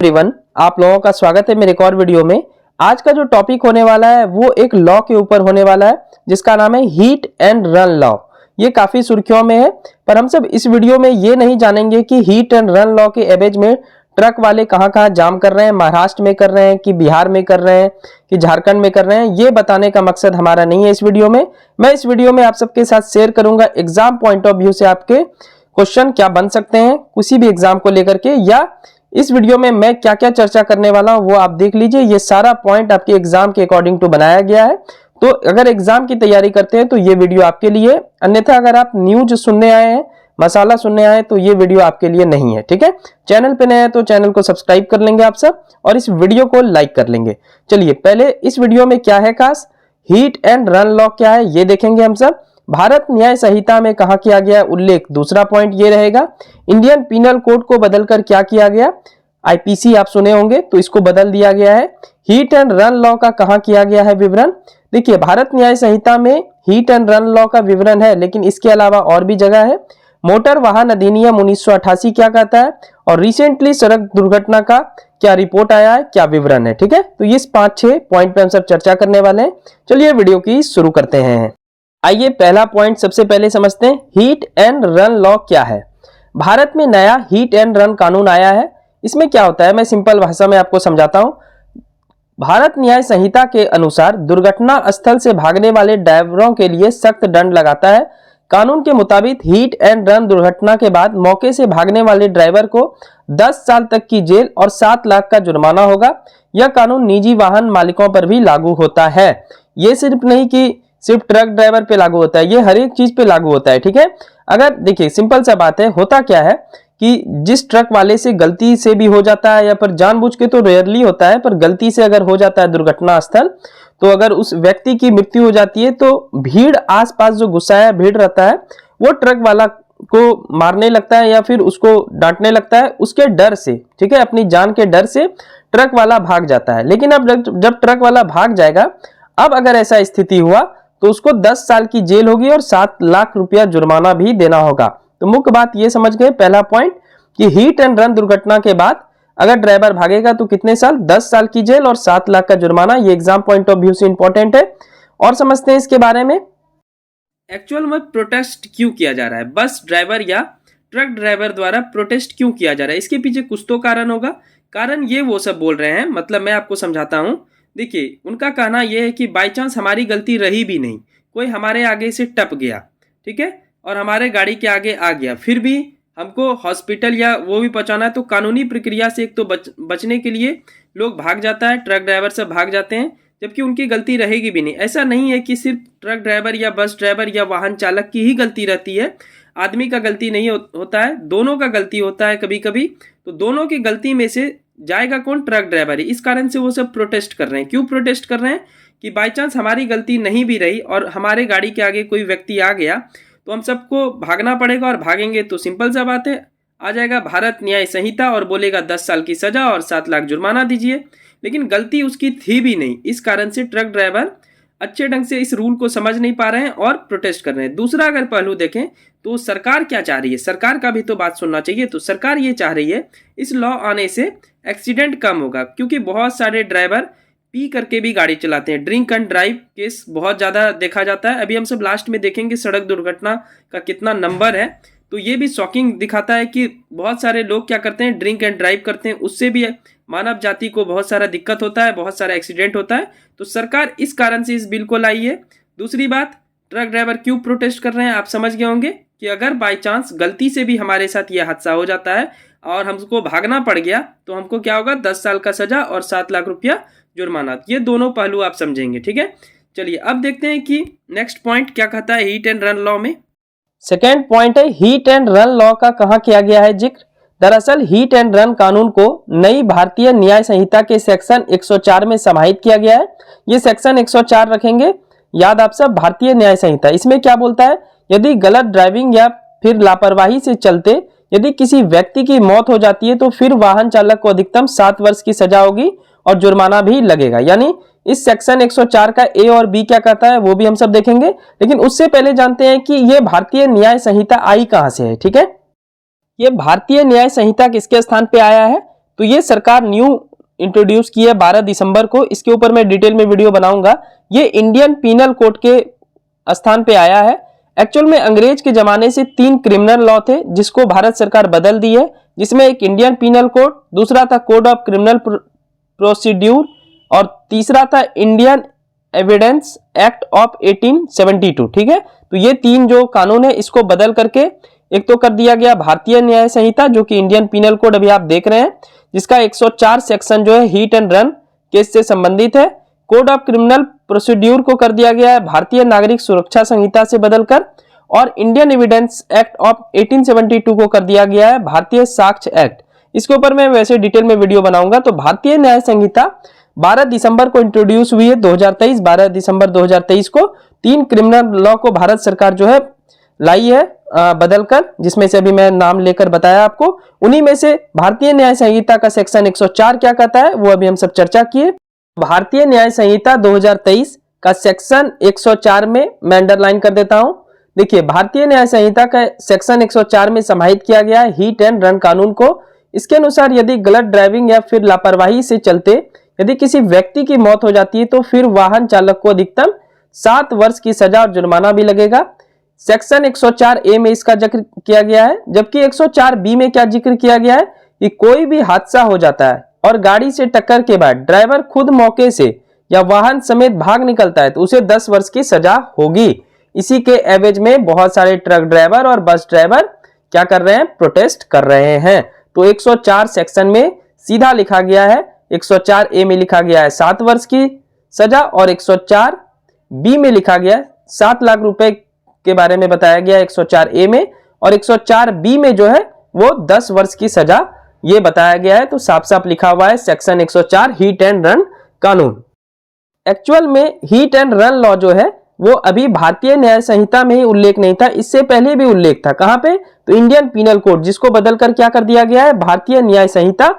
Everyone, आप लोगों का स्वागत है मेरे एक और वीडियो में। आज का जो टॉपिक होने वाला है वो एक लॉ के ऊपर होने वाला है जिसका नाम है हीट एंड रन लॉ। ये काफी सुर्खियों में है, पर हम सब इस वीडियो में ये नहीं जानेंगे कि हीट एंड रन लॉ के एवज में ट्रक वाले कहां जाम कर रहे हैं, महाराष्ट्र में कर रहे हैं कि बिहार में कर रहे हैं कि झारखंड में कर रहे हैं। ये बताने का मकसद हमारा नहीं है इस वीडियो में। मैं इस वीडियो में आप सबके साथ शेयर करूंगा एग्जाम पॉइंट ऑफ व्यू से आपके क्वेश्चन क्या बन सकते हैं किसी भी एग्जाम को लेकर के, या इस वीडियो में मैं क्या क्या चर्चा करने वाला हूं वो आप देख लीजिए। ये सारा पॉइंट आपके एग्जाम के अकॉर्डिंग टू बनाया गया है, तो अगर एग्जाम की तैयारी करते हैं तो ये वीडियो आपके लिए। अन्यथा अगर आप न्यूज सुनने आए हैं, मसाला सुनने आए, तो ये वीडियो आपके लिए नहीं है। ठीक है, चैनल पे नए हैं तो चैनल को सब्सक्राइब कर लेंगे आप सब और इस वीडियो को लाइक कर लेंगे। चलिए पहले इस वीडियो में क्या है खास, हीट एंड रन लॉ क्या है ये देखेंगे हम सब। भारत न्याय संहिता में कहा किया गया उल्लेख, दूसरा पॉइंट ये रहेगा। इंडियन पिनल कोड को बदलकर क्या किया गया, आईपीसी आप सुने होंगे तो इसको बदल दिया गया है। हीट एंड रन लॉ का कहां किया गया है विवरण, देखिए भारत न्याय संहिता में हीट एंड रन लॉ का विवरण है, लेकिन इसके अलावा और भी जगह है। मोटर वाहन अधिनियम 1988 क्या कहता है, और रिसेंटली सड़क दुर्घटना का क्या रिपोर्ट आया है, क्या विवरण है। ठीक है, तो ये 5-6 पॉइंट पे हम सब चर्चा करने वाले हैं। चलिए वीडियो की शुरू करते हैं। आइए पहला पॉइंट सबसे पहले समझते हैं, हीट एंड रन लॉ क्या है। भारत में नया हीट एंड रन कानून आया है। इसमें क्या होता है, मैं सिंपल भाषा में आपको समझाता हूं। भारत न्याय संहिता के अनुसार दुर्घटना स्थल से भागने वाले ड्राइवरों के लिए सख्त दंड लगाता है। कानून के मुताबिक हीट एंड रन दुर्घटना के बाद मौके से भागने वाले ड्राइवर को 10 साल तक की जेल और 7 लाख का जुर्माना होगा। यह कानून निजी वाहन मालिकों पर भी लागू होता है। ये सिर्फ नहीं कि सिर्फ ट्रक ड्राइवर पे लागू होता है, ये हर एक चीज पे लागू होता है। ठीक है, अगर देखिए सिंपल सा बात है, होता क्या है कि जिस ट्रक वाले से गलती से भी हो जाता है या फिर जानबूझ के तो रेयरली होता है, पर गलती से अगर हो जाता है दुर्घटना स्थल, तो अगर उस व्यक्ति की मृत्यु हो जाती है तो भीड़, आसपास जो गुस्साया भीड़ रहता है वो ट्रक वाला को मारने लगता है या फिर उसको डांटने लगता है उसके डर से। ठीक है, अपनी जान के डर से ट्रक वाला भाग जाता है। लेकिन अब जब ट्रक वाला भाग जाएगा, अब अगर ऐसा स्थिति हुआ तो उसको 10 साल की जेल होगी और 7 लाख रुपया जुर्माना भी देना होगा। तो मुख्य बात ये समझ गए, पहला पॉइंट कि हीट एंड रन दुर्घटना के बाद अगर ड्राइवर भागेगा तो कितने साल, 10 साल की जेल और 7 लाख का जुर्माना। ये एग्जाम पॉइंट ऑफ व्यू से इंपॉर्टेंट है। और समझते हैं इसके बारे में, एक्चुअल में प्रोटेस्ट क्यों किया जा रहा है, बस ड्राइवर या ट्रक ड्राइवर द्वारा प्रोटेस्ट क्यों किया जा रहा है, इसके पीछे कुछ तो कारण होगा। कारण ये वो सब बोल रहे हैं, मतलब मैं आपको समझाता हूं। देखिए उनका कहना यह है कि बाई चांस हमारी गलती रही भी नहीं, कोई हमारे आगे से टप गया, ठीक है, और हमारे गाड़ी के आगे आ गया, फिर भी हमको हॉस्पिटल या वो भी पहुंचाना है, तो कानूनी प्रक्रिया से एक तो बचने के लिए लोग भाग जाता है, ट्रक ड्राइवर सब भाग जाते हैं, जबकि उनकी गलती रहेगी भी नहीं। ऐसा नहीं है कि सिर्फ ट्रक ड्राइवर या बस ड्राइवर या वाहन चालक की ही गलती रहती है, आदमी का गलती नहीं होता है, दोनों का गलती होता है कभी कभी। तो दोनों की गलती में से जाएगा कौन, ट्रक ड्राइवर ही। इस कारण से वो सब प्रोटेस्ट कर रहे हैं। क्यों प्रोटेस्ट कर रहे हैं कि बाई चांस हमारी गलती नहीं भी रही और हमारे गाड़ी के आगे कोई व्यक्ति आ गया तो हम सबको भागना पड़ेगा, और भागेंगे तो सिंपल सा बात है, आ जाएगा भारत न्याय संहिता और बोलेगा 10 साल की सजा और 7 लाख जुर्माना दीजिए। लेकिन गलती उसकी थी भी नहीं, इस कारण से ट्रक ड्राइवर अच्छे ढंग से इस रूल को समझ नहीं पा रहे हैं और प्रोटेस्ट कर रहे हैं। दूसरा अगर पहलू देखें तो सरकार क्या चाह रही है, सरकार का भी तो बात सुनना चाहिए। तो सरकार ये चाह रही है इस लॉ आने से एक्सीडेंट कम होगा, क्योंकि बहुत सारे ड्राइवर पी करके भी गाड़ी चलाते हैं। ड्रिंक एंड ड्राइव केस बहुत ज़्यादा देखा जाता है। अभी हम सब लास्ट में देखेंगे सड़क दुर्घटना का कितना नंबर है, तो ये भी शॉकिंग दिखाता है कि बहुत सारे लोग क्या करते हैं, ड्रिंक एंड ड्राइव करते हैं, उससे भी मानव जाति को बहुत सारा दिक्कत होता है, बहुत सारा एक्सीडेंट होता है। तो सरकार इस कारण से इस बिल को लाई है। दूसरी बात, ट्रक ड्राइवर क्यों प्रोटेस्ट कर रहे हैं आप समझ गए होंगे कि अगर बाई चांस गलती से भी हमारे साथ ये हादसा हो जाता है और हमको भागना पड़ गया तो हमको क्या होगा, 10 साल का सजा और 7 लाख रुपया जुर्माना। ये दोनों पहलू आप समझेंगे। ठीक है, चलिए अब देखते हैं कि नेक्स्ट पॉइंट क्या कहता है हीट एंड रन लॉ में। सेकेंड पॉइंट है हीट एंड रन लॉ का कहां किया गया है जिक्र। दरअसल हीट एंड रन कानून को नई भारतीय न्याय संहिता के सेक्शन 104 में समाहित किया गया है। ये सेक्शन 104 रखेंगे याद आप सब, भारतीय न्याय संहिता। इसमें क्या बोलता है, यदि गलत ड्राइविंग या फिर लापरवाही से चलते यदि किसी व्यक्ति की मौत हो जाती है तो फिर वाहन चालक को अधिकतम 7 वर्ष की सजा होगी और जुर्माना भी लगेगा। यानी इस सेक्शन 104 का ए और बी क्या कहता है वो भी हम सब देखेंगे, लेकिन उससे पहले जानते हैं कि ये भारतीय न्याय संहिता आई कहां से है। ठीक है, ये भारतीय न्याय संहिता किसके स्थान पे आया है, तो ये सरकार न्यू इंट्रोड्यूस की है 12 दिसंबर को। इसके ऊपर मैं डिटेल में वीडियो बनाऊंगा। ये इंडियन पीनल कोड के स्थान पे आया है। एक्चुअल में अंग्रेज के जमाने से 3 क्रिमिनल लॉ थे जिसको भारत सरकार बदल दी है, जिसमें एक इंडियन पीनल कोड, दूसरा था कोड ऑफ क्रिमिनल प्रोसीड्यूर और तीसरा था इंडियन एविडेंस एक्ट ऑफ 1872। ठीक है, तो ये 3 जो कानून है इसको बदल करके एक तो कर दिया गया भारतीय न्याय संहिता, जो कि इंडियन पीनल कोड अभी आप देख रहे हैं, जिसका 104 सेक्शन जो है हिट एंड रन केस से संबंधित है। कोड ऑफ क्रिमिनल प्रोसीड्यूर को कर दिया गया है भारतीय नागरिक सुरक्षा संहिता से बदलकर, और इंडियन एविडेंस एक्ट ऑफ 1872 को कर दिया गया है भारतीय साक्ष्य एक्ट। इसके ऊपर मैं वैसे डिटेल में वीडियो बनाऊंगा। तो भारतीय न्याय संहिता 12 दिसंबर को इंट्रोड्यूस हुई है 2023। 12 दिसंबर 2023 को 3 क्रिमिनल लॉ को भारत सरकार जो है लाई है बदलकर, जिसमें से अभी मैं नाम लेकर बताया आपको। उन्हीं में से भारतीय न्याय संहिता का सेक्शन 104 क्या कहता है वो अभी हम सब चर्चा किए। भारतीय न्याय संहिता 2023 का सेक्शन 104 में मैं अंडरलाइन कर देता हूं। देखिए, भारतीय न्याय संहिता का सेक्शन 104 में समाहित किया गया है हिट एंड रन कानून को। इसके अनुसार यदि गलत ड्राइविंग या फिर लापरवाही से चलते यदि किसी व्यक्ति की मौत हो जाती है तो फिर वाहन चालक को अधिकतम 7 वर्ष की सजा और जुर्माना भी लगेगा। सेक्शन 104A में इसका जिक्र किया गया है, जबकि 104B में क्या जिक्र किया गया है कि कोई भी हादसा हो जाता है और गाड़ी से टक्कर के बाद ड्राइवर खुद मौके से या वाहन समेत भाग निकलता है तो उसे 10 वर्ष की सजा होगी। इसी के एवज में बहुत सारे ट्रक ड्राइवर और बस ड्राइवर क्या कर रहे हैं, प्रोटेस्ट कर रहे हैं। तो 104 सेक्शन में सीधा लिखा गया है, 104A में लिखा गया है 7 वर्ष की सजा और 104B में लिखा गया है 7 लाख रुपए के बारे में बताया गया 104A में, और 104B में जो है वो 10 वर्ष की सजा ये बताया गया है। तो साफ साफ लिखा हुआ है सेक्शन 104 हिट एंड रन कानून। एक्चुअल में हिट एंड रन लॉ जो है वो अभी भारतीय न्याय संहिता में ही उल्लेख नहीं था, इससे पहले भी उल्लेख था। कहां पे? तो इंडियन पीनल कोड, जिसको बदलकर क्या कर दिया गया है, भारतीय न्याय संहिता।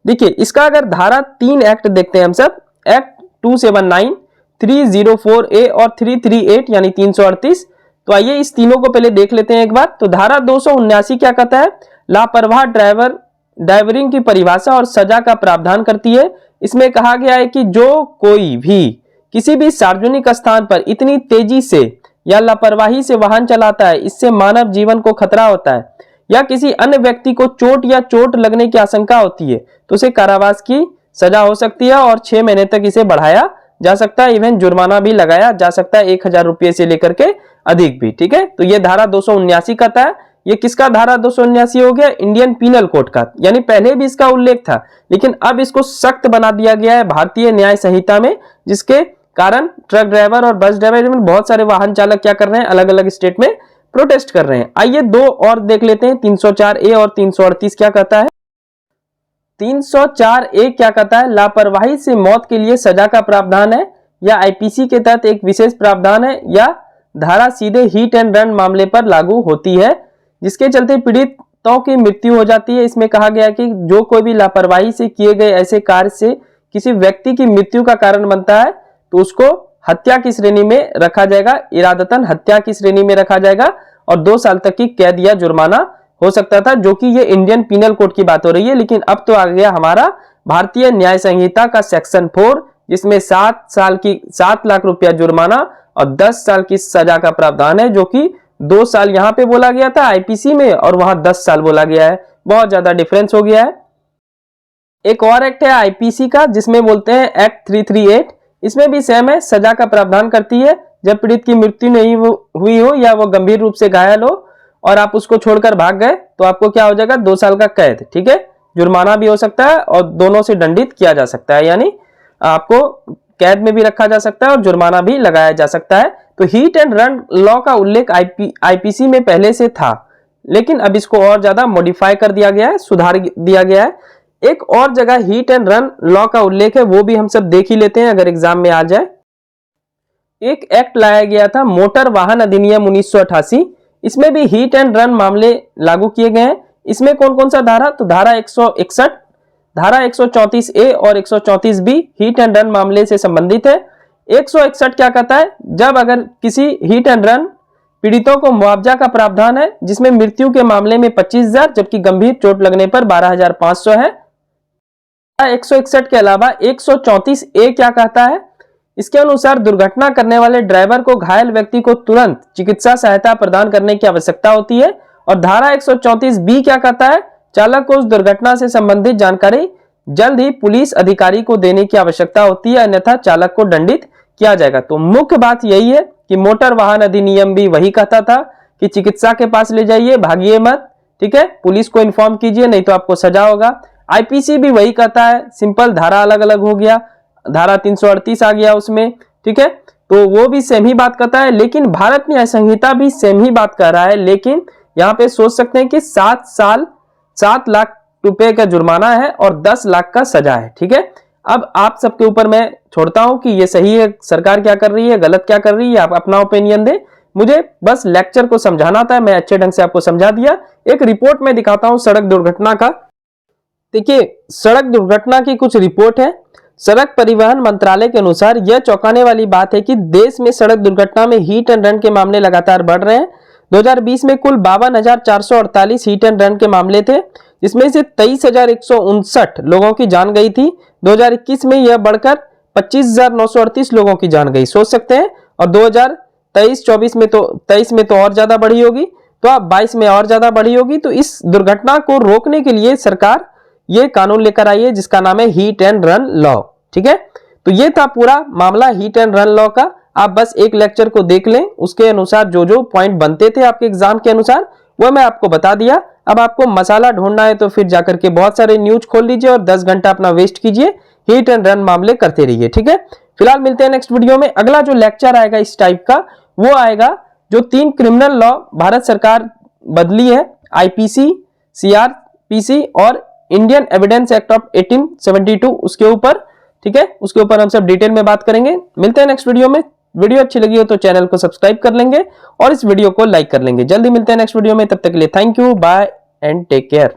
देखिए, इसका अगर धारा 3 एक्ट देखते हैं हम सब, एक्ट 279, 304A और 338 यानी 338। तो आइए इस तीनों को पहले देख लेते हैं एक बार। तो धारा 279 क्या कहता है, लापरवाह ड्राइवरिंग की परिभाषा और सजा का प्रावधान करती है। इसमें कहा गया है कि जो कोई भी किसी भी सार्वजनिक स्थान पर इतनी तेजी से या लापरवाही से वाहन चलाता है इससे मानव जीवन को खतरा होता है या किसी अन्य व्यक्ति को चोट या चोट लगने की आशंका होती है तो उसे कारावास की सजा हो सकती है और 6 महीने तक इसे बढ़ाया जा सकता है। इवन जुर्माना भी लगाया जा सकता है 1000 रुपये से लेकर के अधिक भी। ठीक है, तो ये धारा 279 कहता है। ये किसका धारा 279 हो गया, इंडियन पीनल कोड का। यानी पहले भी इसका उल्लेख था लेकिन अब इसको सख्त बना दिया गया है भारतीय न्याय संहिता में, जिसके कारण ट्रक ड्राइवर और बस ड्राइवर बहुत सारे वाहन चालक क्या कर रहे हैं, अलग अलग स्टेट में प्रोटेस्ट कर रहे हैं। आइए 2 और देख लेते हैं, 304A और 338 क्या कहता है। 304A क्या कहता है, लापरवाही से मौत के लिए सजा का प्रावधान है या आईपीसी के तहत एक विशेष प्रावधान है या धारा सीधे हिट एंड रन मामले पर लागू होती है जिसके चलते पीड़ितों की मृत्यु हो जाती है। इसमें कहा गया कि जो कोई भी लापरवाही से किए गए ऐसे कार्य से किसी व्यक्ति की मृत्यु का कारण बनता है तो उसको हत्या की श्रेणी में रखा जाएगा, इरादतन हत्या की श्रेणी में रखा जाएगा और 2 साल तक की कैद या जुर्माना हो सकता था, जो कि ये इंडियन पीनल कोड की बात हो रही है। लेकिन अब तो आ गया हमारा भारतीय न्याय संहिता का सेक्शन 4, जिसमें 7 लाख रुपया जुर्माना और 10 साल की सजा का प्रावधान है, जो कि 2 साल यहाँ पे बोला गया था आईपीसी में और वहां 10 साल बोला गया है। बहुत ज्यादा डिफरेंस हो गया है। एक और एक्ट है आईपीसी का जिसमें बोलते हैं एक्ट 338। इसमें भी सेम है, सजा का प्रावधान करती है जब पीड़ित की मृत्यु नहीं हुई हो या वो गंभीर रूप से घायल हो और आप उसको छोड़कर भाग गए तो आपको क्या हो जाएगा, 2 साल का कैद। ठीक है, जुर्माना भी हो सकता है और दोनों से दंडित किया जा सकता है, यानी आपको कैद में भी रखा जा सकता है और जुर्माना भी लगाया जा सकता है। तो हिट एंड रन लॉ का उल्लेख आईपीसी में पहले से था लेकिन अब इसको और ज्यादा मॉडिफाई कर दिया गया है, सुधार दिया गया है। एक और जगह हिट एंड रन लॉ का उल्लेख है, वो भी हम सब देख ही लेते हैं अगर एग्जाम में आ जाए। एक एक्ट लाया गया था मोटर वाहन अधिनियम 1988। इसमें भी हिट एंड रन मामले लागू किए गए हैं। इसमें कौन कौन सा धारा, तो धारा 161, धारा 134A और 134B हिट एंड रन मामले से संबंधित है। 161 क्या कहता है, जब अगर किसी हिट एंड रन पीड़ितों को मुआवजा का प्रावधान है जिसमें मृत्यु के मामले में 25,000 जबकि गंभीर चोट लगने पर 12,500 है। 161 के अलावा 134 ए क्या कहता है? इसके अनुसार दुर्घटना करने वाले ड्राइवर को घायल व्यक्ति को तुरंत चिकित्सा सहायता प्रदान करने की आवश्यकता होती है। और धारा 134 बी क्या कहता है? चालक को उस दुर्घटना से संबंधित जानकारी जल्द ही पुलिस अधिकारी को देने की आवश्यकता होती है, अन्यथा चालक को दंडित किया जाएगा। तो मुख्य बात यही है कि मोटर वाहन अधिनियम भी वही कहता था कि चिकित्सा के पास ले जाइए, भागिए मत, ठीक है, पुलिस को इन्फॉर्म कीजिए, नहीं तो आपको सजा होगा। आईपीसी भी वही कहता है, सिंपल धारा अलग अलग हो गया, धारा 338 आ गया उसमें, ठीक है, तो वो भी सेम ही बात करता है। लेकिन भारत न्याय संहिता भी सेम ही बात कर रहा है, लेकिन यहाँ पे सोच सकते हैं कि 7 साल 7 लाख रुपए का जुर्माना है और 10 लाख का सजा है, ठीक है। अब आप सबके ऊपर मैं छोड़ता हूं कि ये सही है, सरकार क्या कर रही है, गलत क्या कर रही है, आप अपना ओपिनियन दे। मुझे बस लेक्चर को समझाना था, मैं अच्छे ढंग से आपको समझा दिया। एक रिपोर्ट में दिखाता हूं सड़क दुर्घटना का। देखिए, सड़क दुर्घटना की कुछ रिपोर्ट है। सड़क परिवहन मंत्रालय के अनुसार यह चौंकाने वाली बात है कि देश में सड़क दुर्घटना में हिट एंड रन के मामले लगातार बढ़ रहे हैं। 2020 में कुल 52,448 हिट एंड रन के मामले थे, जिसमें से 23,159 लोगों की जान गई थी। 2021 में यह बढ़कर 25,938 लोगों की जान गई, सोच सकते हैं। और 2023-24 में तो 23 में तो और ज्यादा बढ़ी होगी, तो अब 22 में और ज्यादा बढ़ी होगी। तो इस दुर्घटना को रोकने के लिए सरकार ये कानून लेकर आई है जिसका नाम है हिट एंड रन लॉ, ठीक है। तो ये था पूरा मामला हिट एंड रन लॉ का। आप बस एक लेक्चर को देख लें, उसके अनुसार जो जो पॉइंट बनते थे आपके एग्जाम के अनुसार वो मैं आपको बता दिया। अब आपको मसाला ढूंढना है तो फिर जाकर के बहुत सारे न्यूज खोल लीजिए और 10 घंटा अपना वेस्ट कीजिए, हिट एंड रन मामले करते रहिए, ठीक है। फिलहाल मिलते हैं नेक्स्ट वीडियो में। अगला जो लेक्चर आएगा इस टाइप का वो आएगा जो 3 क्रिमिनल लॉ भारत सरकार बदली है, आईपीसी, सीआरपीसी और इंडियन एविडेंस एक्ट ऑफ 1872, उसके ऊपर, ठीक है, उसके ऊपर हम सब डिटेल में बात करेंगे। मिलते हैं नेक्स्ट वीडियो में। वीडियो अच्छी लगी हो तो चैनल को सब्सक्राइब कर लेंगे और इस वीडियो को लाइक कर लेंगे। जल्दी मिलते हैं नेक्स्ट वीडियो में, तब तक के लिए thank you, bye and take care.